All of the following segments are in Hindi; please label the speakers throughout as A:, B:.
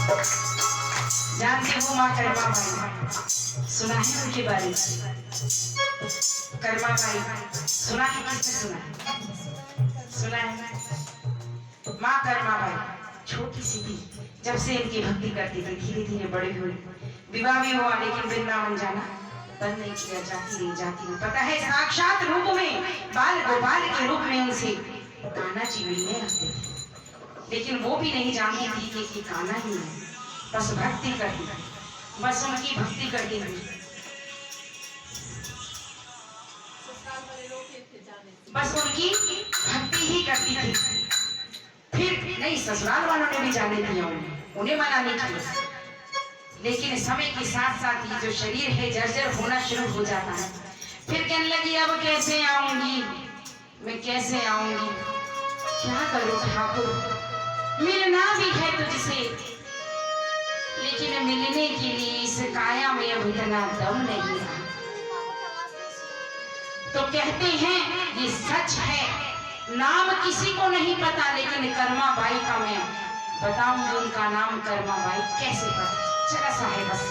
A: जानते हो माँ कर्मा बाई, सुना है उनके बारे में? कर्मा बाई सुना है? किसने सुना है? सुना है। माँ कर्मा बाई छोटी सी थी, जब से इनकी भक्ति करती थी, धीरे धीरे बड़े हुए, विवाह भी हुआ, लेकिन वृंदावन जाना बंद नहीं किया। जाती रही। पता है साक्षात रूप में बाल गोपाल के रूप में उनसे कान्हा जी मिलने आते थे, लेकिन वो भी नहीं जानती थी कि कान्हा ही है। बस भक्ति करती थी, बस उनकी भक्ति करती थी, बस उनकी भक्ति ही करती थी। फिर नहीं, ससुराल वालों ने भी जाने दिया, उन्हें मना नहीं किया, लेकिन समय के साथ साथ ही जो शरीर है जर्जर होना शुरू हो जाता है। फिर कहने लगी अब कैसे आऊंगी मैं, कैसे आऊंगी, क्या करूं ठाकुर, मिलना भी है तुझसे, लेकिन मिलने के लिए इस काया में अब इतना दम नहीं रहा। तो कहते हैं ये सच है, नाम किसी को नहीं पता, लेकिन कर्मा बाई का मैं बताऊंगी उनका नाम। कर्मा बाई कैसे पता चला सा है बस।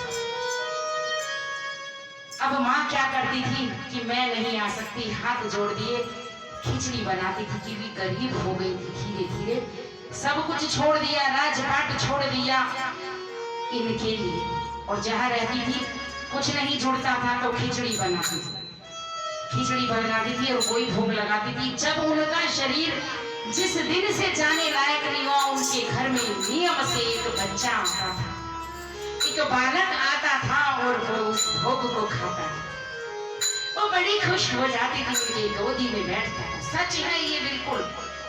A: अब माँ क्या करती थी कि मैं नहीं आ सकती, हाथ जोड़ दिए, खिचड़ी बनाती थी, क्योंकि गरीब हो गई थी। धीरे धीरे सब कुछ छोड़ दिया, राजपाट छोड़ दिया इनके लिए, और जहाँ रहती थी कुछ नहीं जुड़ता था तो खिचड़ी बनाती थी और कोई भोग लगाती थी। जब उनका शरीर जिस दिन से जाने लायक नहीं हुआ, उनके घर में नियम से एक बच्चा आता था, एक बालक आता था, और वो उस भोग को खाता था। वो बड़ी खुश हो जाती थी, उनकी गोदी में बैठता है। सच है ये, बिल्कुल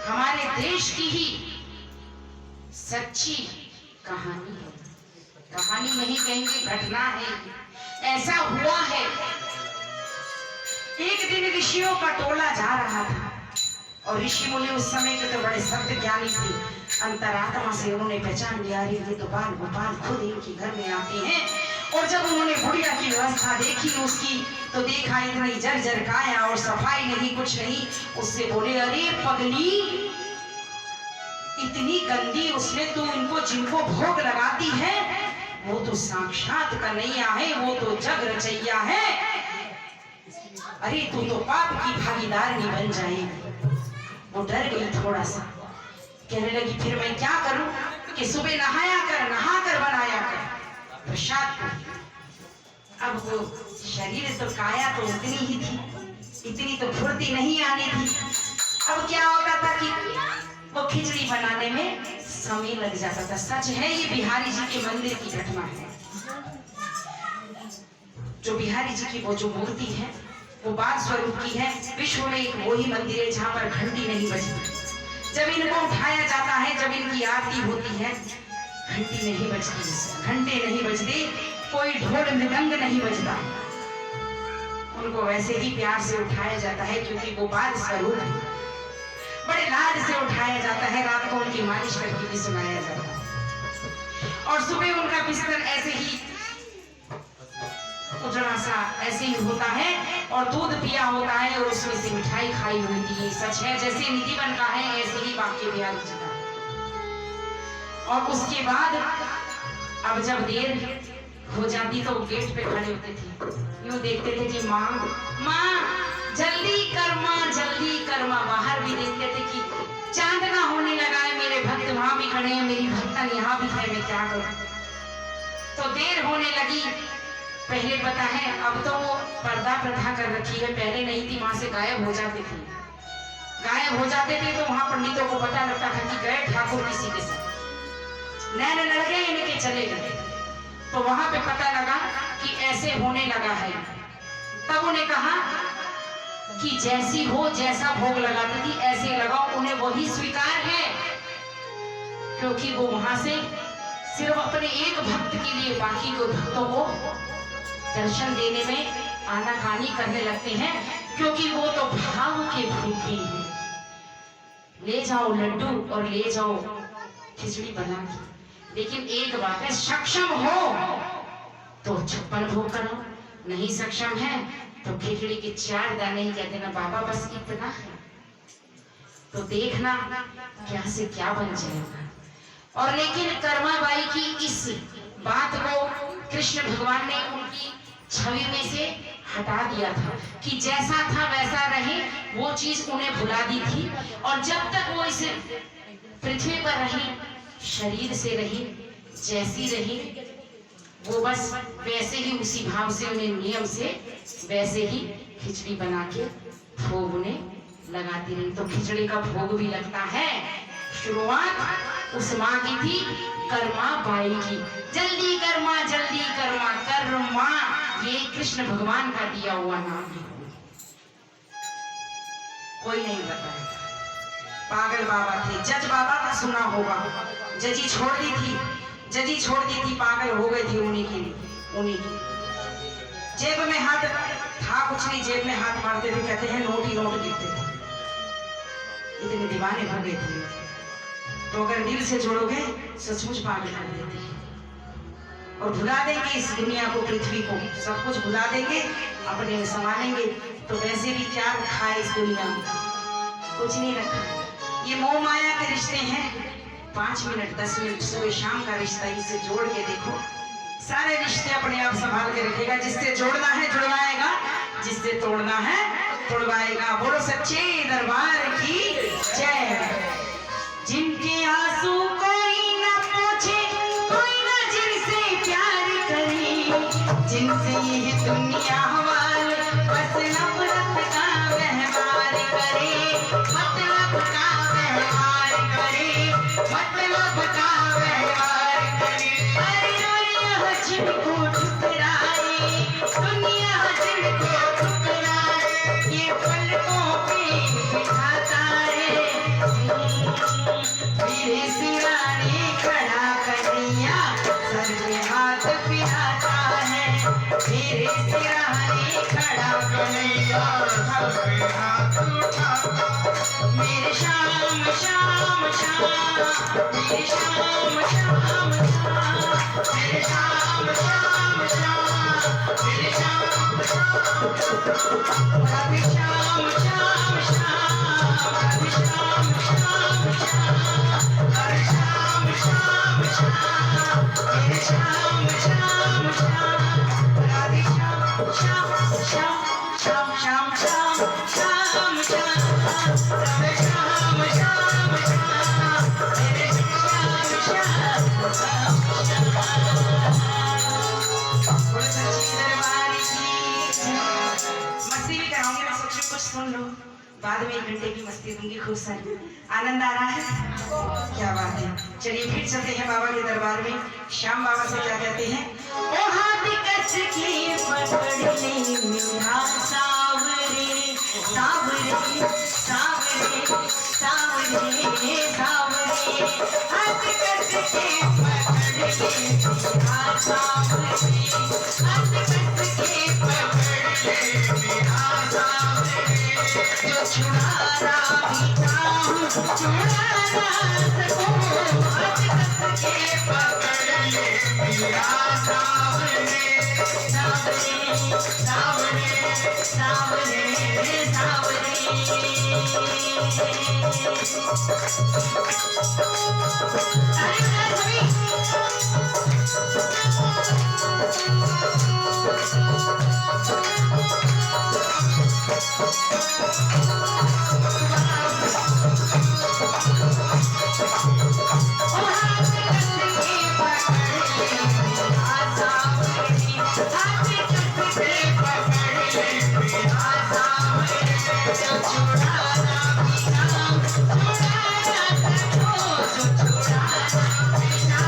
A: हमारे देश की ही सच्ची कहानी है। कहानी नहीं कहेंगे, घटना है, ऐसा हुआ है। एक दिन ऋषियों का टोला जा रहा था, और ऋषि मुनि उस समय के तो बड़े सत्य ज्ञानी थे, अंतरात्मा से उन्होंने पहचान लिया ये तो बाल गोपाल खुद इनके घर में आते हैं। और जब उन्होंने बुढ़िया की व्यवस्था देखी उसकी, तो देखा इतनी जर्जर काया और सफाई नहीं, कुछ नहीं। उससे बोले अरे पगली, इतनी गंदी उसमें तू इनको जिनको भोग लगाती है, वो तो साक्षात कन्हैया है, वो तो जग रचैया है, अरे तू तो पाप की भागीदारनी बन जाएगी। वो डर गई थोड़ा सा, कहने लगी फिर मैं क्या करूं कि सुबह नहा कर बनाया कर प्रसाद। अब वो शरीर तो काया तो उतनी ही थी, इतनी तो फुर्ती नहीं आनी थी। अब क्या होता था कि वो खिचड़ी बनाने में समय लग जाता था। सच है ये, बिहारी जी के मंदिर की घटना है। जो बिहारी जी की वो जो मूर्ति है वो बाल स्वरूप की है। विश्व में एक वही मंदिर है जहाँ पर घंटी नहीं बजती। जब इनको उठाया जाता है, जब इनकी आरती होती है, घंटी नहीं बजती, घंटे नहीं बजते, कोई ढोल मृदंग नहीं बजता। उनको वैसे ही प्यार से उठाया जाता है, क्योंकि वो बाल स्वरूप है। बड़े लाड से उठाया जाता है, रात को उनकी मालिश करके भी सुनाया जाता है, और सुबह उनका बिस्तर ऐसे ही उजड़ा सा ऐसे ही होता है, और दूध पिया होता है, और उसमें से मिठाई खाई होती है। सच है, जैसे निधि बन का है ऐसे ही वाक्य बिहारी जी का। और उसके बाद अब जब देर हो जाती तो गेट पे खड़े होते थे, यूं देखते थे कि माँ जल्दी कर माँ। बाहर भी देखते थे कि चांद ना होने लगा है, मेरे भक्त वहां भी खड़े हैं, मेरी भक्तन यहाँ भी है, मैं क्या करूं। तो देर होने लगी। पहले पता है, अब तो वो पर्दा प्रथा कर रखी है, पहले नहीं थी, वहां से गायब हो जाते थे तो वहां पंडितों को पता लगता था कि गए ठाकुर किसी के साथ, नैन लड़के इनके चले गए। तो वहां पे पता लगा कि ऐसे होने लगा है। तब उन्हें कहा कि जैसी हो, जैसा भोग लगाती थी ऐसे लगाओ, उन्हें वही स्वीकार है, क्योंकि वो वहां से सिर्फ अपने एक भक्त के लिए बाकी को भक्तों को दर्शन देने में आनाकानी करने लगते हैं, क्योंकि वो तो भाव के भूखे हैं। ले जाओ लड्डू और ले जाओ खिचड़ी बना के, लेकिन एक बात है, सक्षम हो तो 56 भोग करो, नहीं सक्षम है तो खिचड़ी के 4 दाने ही कहते ना बाबा बस इतना है। तो देखना क्या से क्या बन जाएगा। और लेकिन कर्माबाई की इस बात को कृष्ण भगवान ने उनकी छवि में से हटा दिया था कि जैसा था वैसा रहे, वो चीज उन्हें भुला दी थी। और जब तक वो इस पृथ्वी पर रही, शरीर से रही, जैसी रही, वो बस वैसे ही उसी भाव से उन्हें नियम से वैसे ही खिचड़ी बना के भोग उन्हें लगाती रही। तो खिचड़ी का भोग भी लगता है। शुरुआत उस माँ की थी, कर्मा बाई की। जल्दी कर्मा कर्मा, ये कृष्ण भगवान का दिया हुआ नाम है, कोई नहीं बताया। पागल बाबा थे, जज बाबा का सुना होगा। जजी छोड़ दी थी, पागल हो गई थी उन्हीं की। जेब में हाथ था कुछ नहीं, जेब में हाथ मारते थे, कहते हैं नोट ही नोट गिरते थे, इतने दीवाने हो गए थे। तो अगर दिल से जोड़ोगे सचमुच पागल कर देते हैं और भुला देंगे इस दुनिया को, पृथ्वी को, सब कुछ भुला देंगे, अपने में समा लेंगे। तो वैसे भी क्या रखा है इस दुनिया में, कुछ नहीं रखा। ये मोह माया के रिश्ते हैं, 5 मिनट 10 मिनट सुबह शाम का रिश्ता, इसे जोड़ के देखो, सारे रिश्ते अपने आप संभाल के रखेगा। जिससे जोड़ना है जुड़वाएगा, जिससे तोड़ना है तोड़वाएगा। बोलो सच्चे दरबार की जय। जिनके आंसू कोई ना पूछे, कोई ना जिनसे प्यार करे, जिनसे ये दुनिया वाले बस नफरत का व्यवहार करे, मतलब का व्यवहार करे, मतलब का व्यवहार करे। अरे दुनिया जिनको ठुकराए, दुनिया जिनको ठुकराए, ये पलकों पे बिठाता है। मेरे सिराने खड़ा कन्हैया, सर पे हाथ फिराता है। मेरे सिराने खड़ा कन्हैया, सर पे हाथ उठाता। मेरे श्याम श्याम श्याम, मेरे श्याम श्याम श्याम, मेरे श्याम श्याम श्याम, मेरे श्याम श्याम श्याम, राधे श्याम श्याम श्याम, राधे श्याम श्याम श्याम, हरे श्याम श्याम श्याम, मेरे श्याम श्याम श्याम, राधे श्याम श्याम श्याम श्याम श्याम श्याम श्याम श्याम, राधे श्याम श्याम श्याम, मेरे श्याम श्याम श्याम श्याम। मस्ती भी कराऊंगी, मैं सोचूं कुछ सुन लो, बाद में 1 घंटे की मस्ती दूंगी, खूब सारी। आनंद आ रहा है, क्या बात है। चलिए फिर चलते हैं बाबा के दरबार में। श्याम बाबा से क्या कहते हैं? ओ हाथ कस के पकड़ ले मेरा सावरे, सावरे सावरे सावरे सावरे, हाथ कस के पकड़ ले मेरा सावरे, हाथ कस के पकड़ ले मेरा सावरे, जो छुड़ाना भी चाहूं छुड़ा ना सकूं, हाथ कस के पकड़ ले मेरा सावरे, सावरे सावरे सावरे सावरे। छुड़ाना भी नाम, छुड़ाना सको, जो छुड़ाना भी नाम।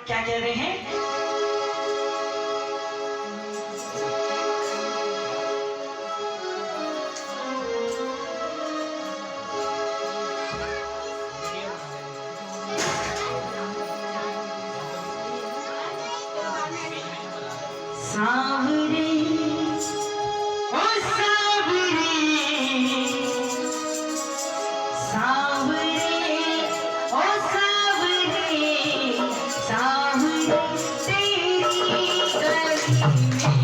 A: क्या कह रहे हैं? सावरे ओ सावरे सावरे ओ सावरे सावरे तेरी गली में